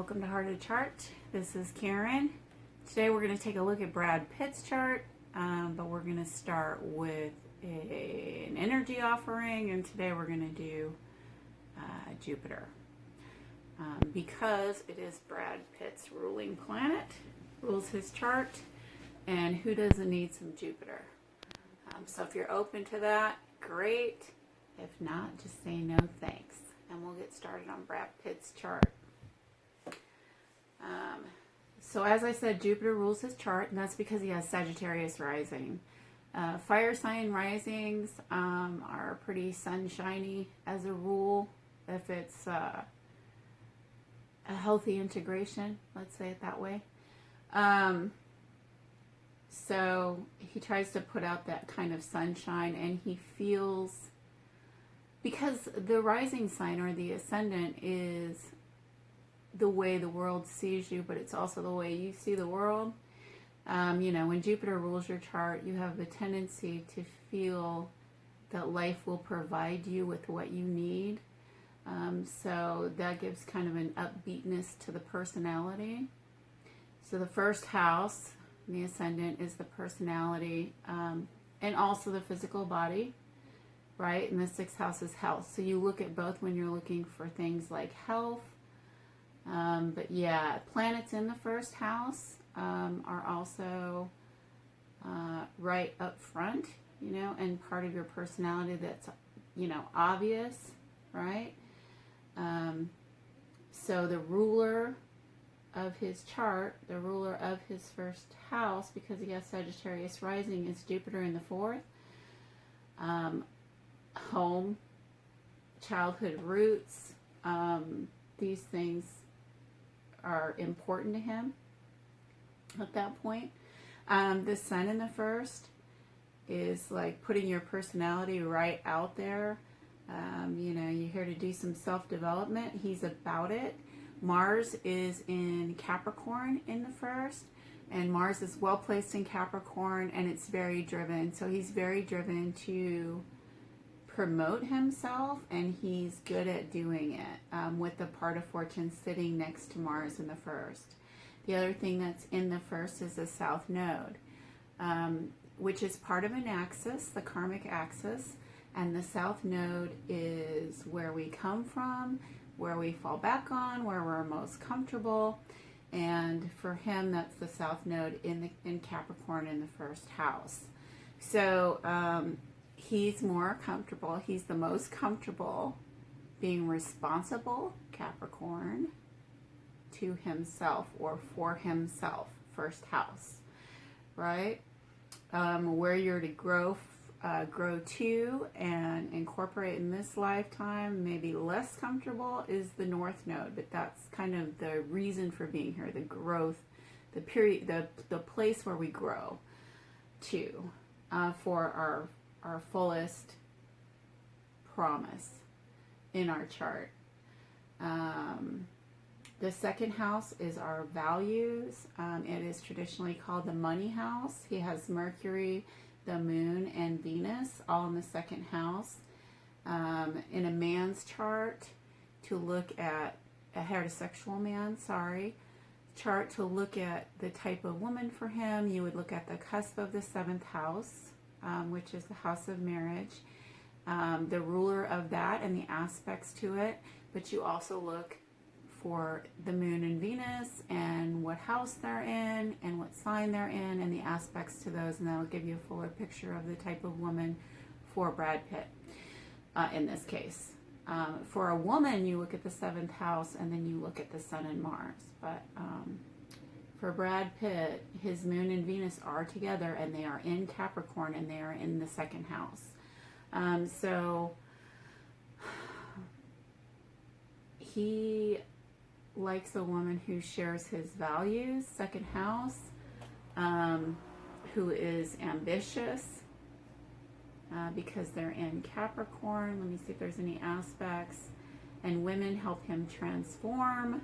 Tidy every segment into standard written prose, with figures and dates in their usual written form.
Welcome to Heart of the Chart. This is Karen. Today we're going to take a look at Brad Pitt's chart, but we're going to start with an energy offering, and today we're going to do Jupiter. Because it is Brad Pitt's ruling planet, rules his chart, and who doesn't need some Jupiter? So if you're open to that, great. If not, just say no thanks. And we'll get started on Brad Pitt's chart. So as I said, Jupiter rules his chart, and that's because he has Sagittarius rising. Fire sign risings are pretty sunshiny as a rule, if it's a healthy integration, let's say it that way. So he tries to put out that kind of sunshine, and he feels, because the rising sign or the ascendant is the way the world sees you, but it's also the way you see the world. When Jupiter rules your chart, you have the tendency to feel that life will provide you with what you need. So that gives kind of an upbeatness to the personality. So the first house, the ascendant, is the personality, and also the physical body, right? And the sixth house is health. So you look at both when you're looking for things like health. But yeah, planets in the first house are also right up front, and part of your personality that's, obvious, right? So the ruler of his chart, the ruler of his first house, because he has Sagittarius rising, is Jupiter in the fourth. Home, childhood roots, these things are important to him at that point. The sun in the first is like putting your personality right out there. You're here to do some self-development. He's about it. Mars is in Capricorn in the first, and Mars is well placed in Capricorn, and it's very driven. So he's very driven to promote himself, and he's good at doing it, with the part of fortune sitting next to Mars in the first. The other thing that's in the first is the south node, which is part of an axis, the karmic axis, and the south node is where we come from, where we fall back on, where we're most comfortable, and for him that's the south node in Capricorn in the first house. So he's more comfortable. He's the most comfortable being responsible, Capricorn, to himself or for himself, first house, right? Where you're to grow to and incorporate in this lifetime, maybe less comfortable, is the north node, but that's kind of the reason for being here, the growth, the period, the place where we grow to, for our fullest promise in our chart. The second house is our values. It is traditionally called the money house. He has Mercury, the moon, and Venus all in the second house. In a man's chart, to look at a heterosexual man, chart to look at the type of woman for him, you would look at the cusp of the seventh house, which is the house of marriage, the ruler of that and the aspects to it, but you also look for the moon and Venus and what house they're in and what sign they're in and the aspects to those, and that'll give you a fuller picture of the type of woman for Brad Pitt in this case. For a woman, you look at the seventh house and then you look at the sun and Mars, but for Brad Pitt, his moon and Venus are together, and they are in Capricorn, and they are in the second house. So he likes a woman who shares his values, second house, who is ambitious, because they're in Capricorn. Let me see if there's any aspects. And women help him transform.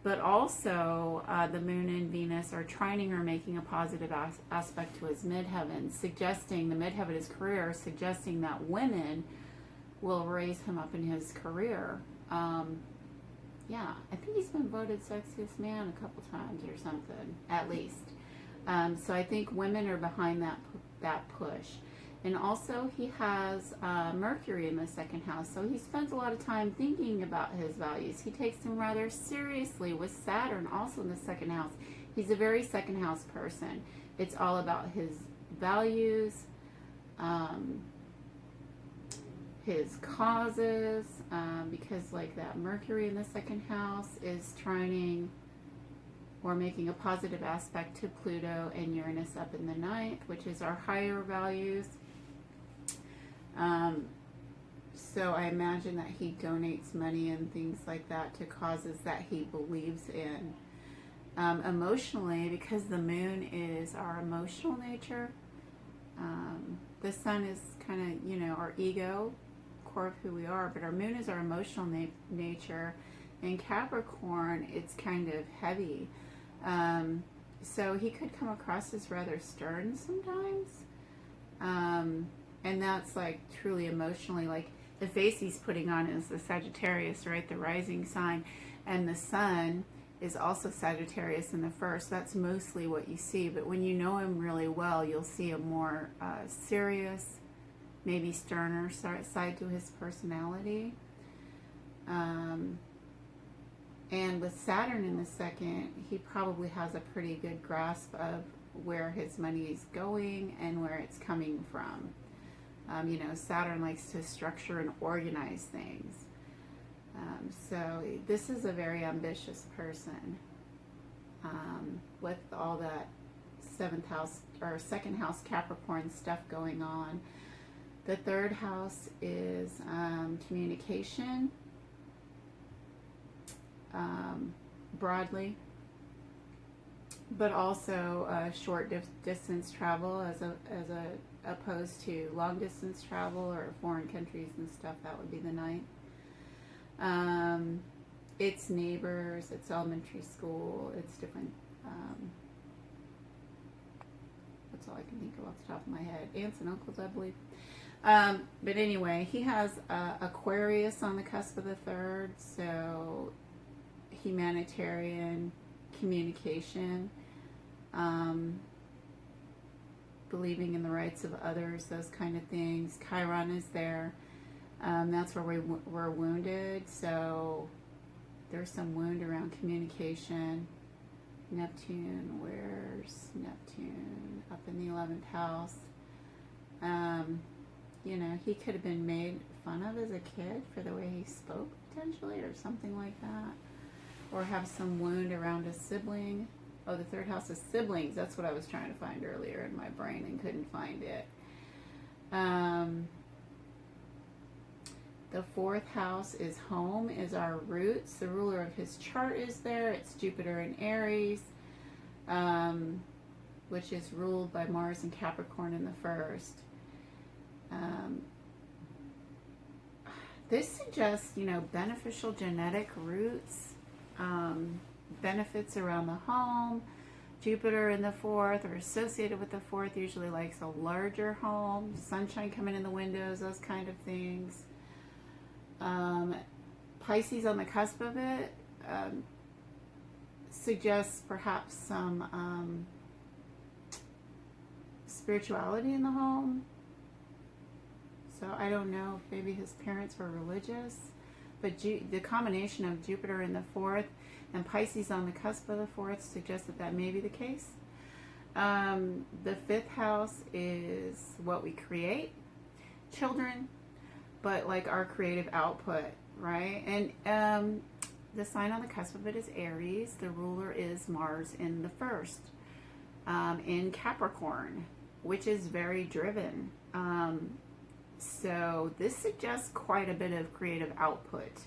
But also, the moon and Venus are trining or making a positive aspect to his midheaven, suggesting the midheaven is career, suggesting that women will raise him up in his career. Yeah, I think he's been voted sexiest man a couple times or something, at least. So I think women are behind that push. And also he has Mercury in the second house, so he spends a lot of time thinking about his values. He takes them rather seriously with Saturn also in the second house. He's a very second house person. It's all about his values, his causes, because like that Mercury in the second house is trining or making a positive aspect to Pluto and Uranus up in the ninth, which is our higher values. So I imagine that he donates money and things like that to causes that he believes in. Emotionally, because the moon is our emotional nature, the sun is kind of, you know, our ego, core of who we are, but our moon is our emotional nature. In Capricorn, it's kind of heavy. So he could come across as rather stern sometimes. And that's like truly emotionally, like the face he's putting on is the Sagittarius, right? The rising sign. And the sun is also Sagittarius in the first. That's mostly what you see. But when you know him really well, you'll see a more serious, maybe sterner side to his personality. And with Saturn in the second, he probably has a pretty good grasp of where his money is going and where it's coming from. You know, Saturn likes to structure and organize things. So this is a very ambitious person with all that seventh house or second house Capricorn stuff going on. The third house is communication, broadly, but also short distance travel as opposed to long distance travel or foreign countries and stuff. That would be the ninth. It's neighbors, it's elementary school, it's different. That's all I can think of off the top of my head. Aunts and uncles, I believe. But anyway, he has Aquarius on the cusp of the third, so humanitarian communication, believing in the rights of others, those kind of things. Chiron is there. That's where we're wounded, so there's some wound around communication. Neptune, where's Neptune? Up in the 11th house. You know, he could have been made fun of as a kid for the way he spoke, potentially, or something like that. Or have some wound around a sibling. Oh, the third house is siblings. That's what I was trying to find earlier in my brain and couldn't find it. The fourth house is home, is our roots. The ruler of his chart is there. It's Jupiter in Aries, which is ruled by Mars and Capricorn in the first. This suggests, you know, beneficial genetic roots, benefits around the home. Jupiter in the fourth or associated with the fourth usually likes a larger home, sunshine coming in the windows, those kind of things. Pisces on the cusp of it suggests perhaps some spirituality in the home. So I don't know if maybe his parents were religious, but the combination of Jupiter in the fourth and Pisces on the cusp of the fourth suggests that may be the case. The fifth house is what we create, children, but like our creative output, right? And the sign on the cusp of it is Aries. The ruler is Mars in the first, in Capricorn, which is very driven. So this suggests quite a bit of creative output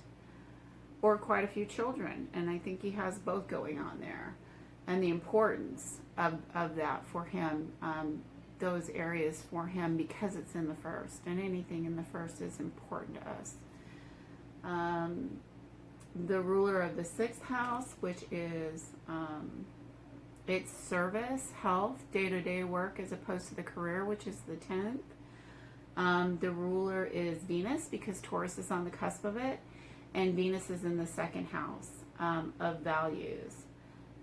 or quite a few children. And I think he has both going on there. And the importance of that for him, those areas for him, because it's in the first. And anything in the first is important to us. The ruler of the sixth house, which is its service, health, day-to-day work as opposed to the career, which is the 10th. The ruler is Venus because Taurus is on the cusp of it. and Venus is in the second house of values.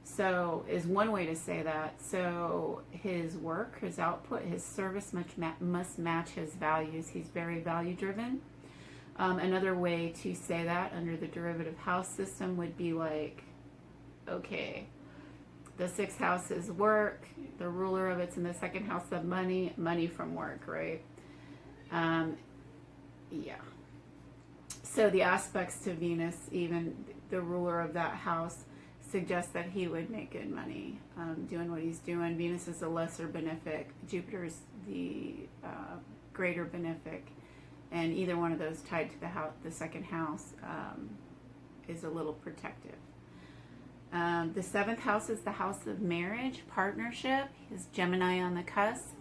So is one way to say that. So his work, his output, his service must match his values. He's very value driven. Another way to say that under the derivative house system would be like, okay, the sixth house is work. The ruler of it's in the second house of money, money from work, right? Yeah. So the aspects to Venus, even the ruler of that house, suggests that he would make good money doing what he's doing. Venus is a lesser benefic. Jupiter is the greater benefic. And either one of those tied to the second house is a little protective. The seventh house is the house of marriage, partnership. Is Gemini on the cusp.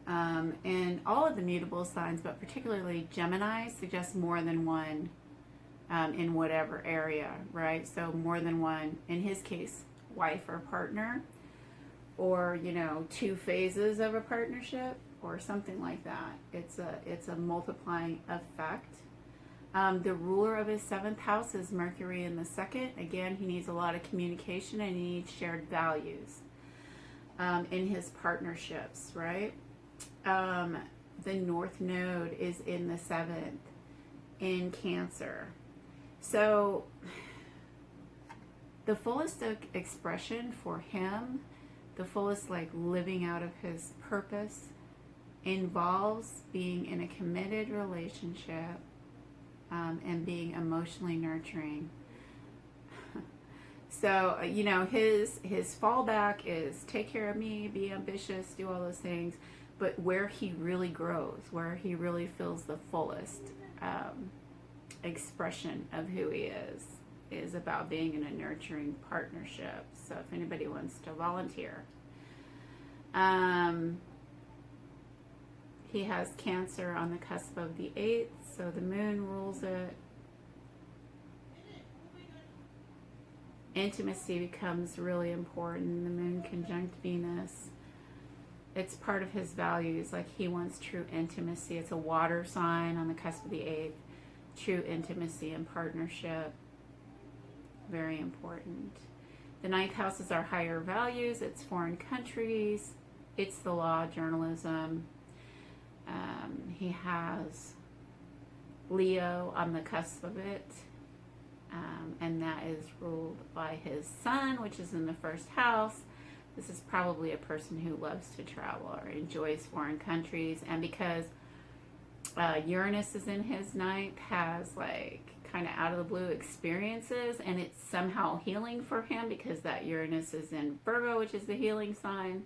And all of the mutable signs, but particularly Gemini, suggests more than one in whatever area, right? So more than one, in his case, wife or partner, or, you know, two phases of a partnership or something like that. It's a multiplying effect. The ruler of his seventh house is Mercury in the second. Again, he needs a lot of communication and he needs shared values in his partnerships, right? The North Node is in the seventh in Cancer. So the fullest expression for him, the fullest like living out of his purpose, involves being in a committed relationship and being emotionally nurturing. So, you know, his fallback is take care of me, be ambitious, do all those things. But where he really grows, where he really feels the fullest expression of who he is about being in a nurturing partnership. So if anybody wants to volunteer. He has Cancer on the cusp of the 8th, so the moon rules it. Intimacy becomes really important. The moon conjunct Venus. It's part of his values, like he wants true intimacy. It's a water sign on the cusp of the 8th. True intimacy and partnership. Very important. The 9th house is our higher values. It's foreign countries. It's the law, journalism. He has Leo on the cusp of it. And that is ruled by his sun, which is in the first house. This is probably a person who loves to travel or enjoys foreign countries. And because Uranus is in his ninth, has like kind of out of the blue experiences, and it's somehow healing for him because that Uranus is in Virgo, which is the healing sign,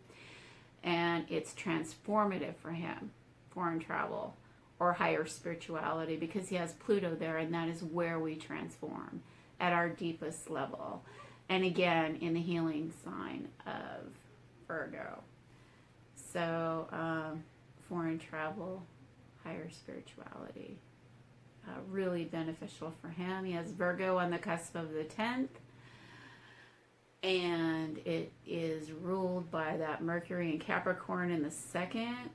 and it's transformative for him, foreign travel or higher spirituality, because he has Pluto there, and that is where we transform at our deepest level. And again, in the healing sign of Virgo. So, foreign travel, higher spirituality, really beneficial for him. He has Virgo on the cusp of the 10th, and it is ruled by that Mercury and Capricorn in the second.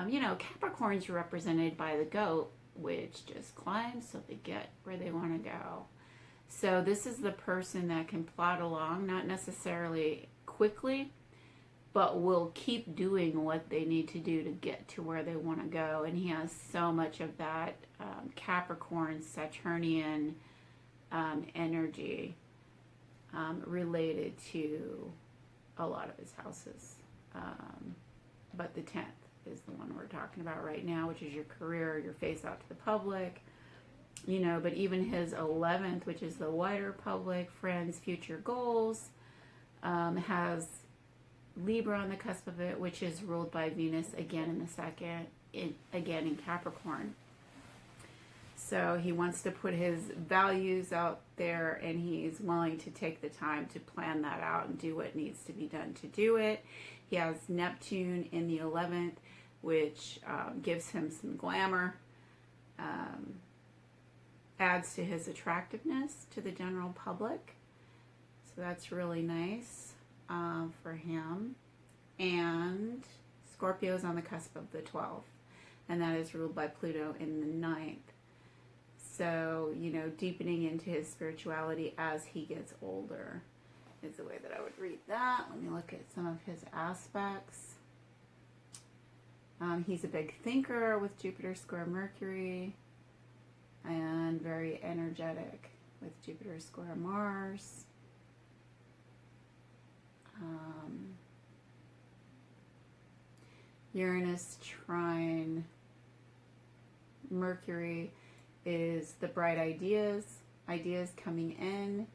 You know, Capricorns are represented by the goat, which just climbs so they get where they want to go. So this is the person that can plod along, not necessarily quickly, but will keep doing what they need to do to get to where they want to go. And he has so much of that Capricorn, Saturnian energy related to a lot of his houses. But the 10th is the one we're talking about right now, which is your career, your face out to the public. You know, but even his 11th, which is the wider public, friends, future goals, has Libra on the cusp of it, which is ruled by Venus again in the second, again in Capricorn. So he wants to put his values out there, and he's willing to take the time to plan that out and do what needs to be done to do it. He has Neptune in the 11th, which gives him some glamour, adds to his attractiveness to the general public. So that's really nice for him. And Scorpio is on the cusp of the 12th, and that is ruled by Pluto in the 9th. So, you know, deepening into his spirituality as he gets older is the way that I would read that. Let me look at some of his aspects. He's a big thinker with Jupiter square Mercury, and very energetic with Jupiter square Mars. Uranus trine Mercury is the bright ideas coming in.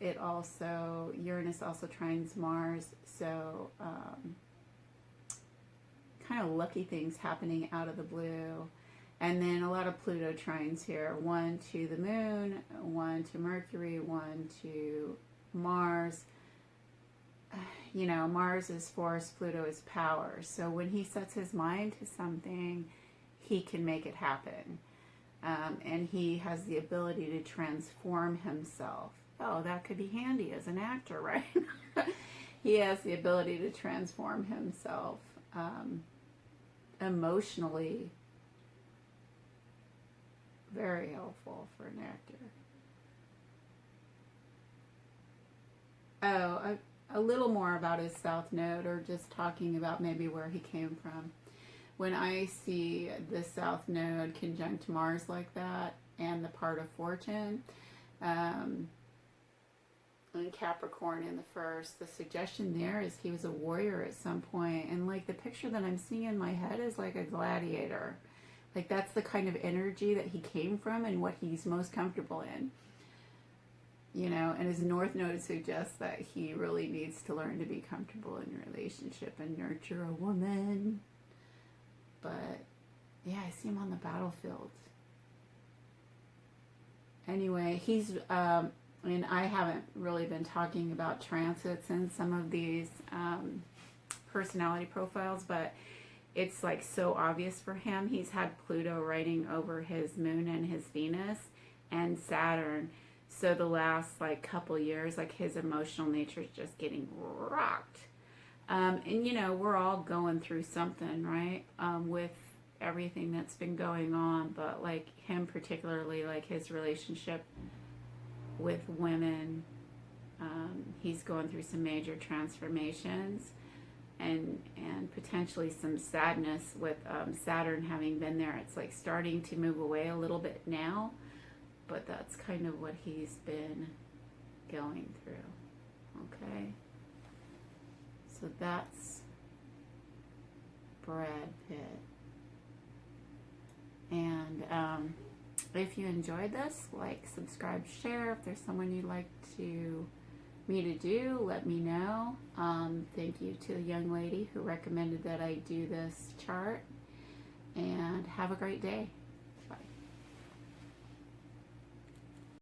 Uranus also trines Mars, so kind of lucky things happening out of the blue. And then a lot of Pluto trines here. One to the moon, one to Mercury, one to Mars. You know, Mars is force, Pluto is power. So when he sets his mind to something, he can make it happen. And he has the ability to transform himself. Oh, that could be handy as an actor, right? He has the ability to transform himself emotionally. Very helpful for an actor. Oh, a little more about his south node, or just talking about maybe where he came from. When I see the south node conjunct Mars like that, and the part of fortune, and Capricorn in the first, the suggestion there is he was a warrior at some point, and like the picture that I'm seeing in my head is like a gladiator. Like that's the kind of energy that he came from and what he's most comfortable in. You know, and his north node suggests that he really needs to learn to be comfortable in a relationship and nurture a woman. But yeah, I see him on the battlefield. Anyway, he's and I haven't really been talking about transits in some of these personality profiles, but it's like so obvious for him. He's had Pluto riding over his moon and his Venus and Saturn. So the last like couple years, like his emotional nature is just getting rocked. And you know, we're all going through something, right? With everything that's been going on, but like him particularly, like his relationship with women, he's going through some major transformations. And potentially some sadness with Saturn having been there. It's like starting to move away a little bit now, but that's kind of what he's been going through. Okay, so that's Brad Pitt. And if you enjoyed this, like, subscribe, share. If there's someone you'd like me to do, let me know. Thank you to the young lady who recommended that I do this chart, and have a great day.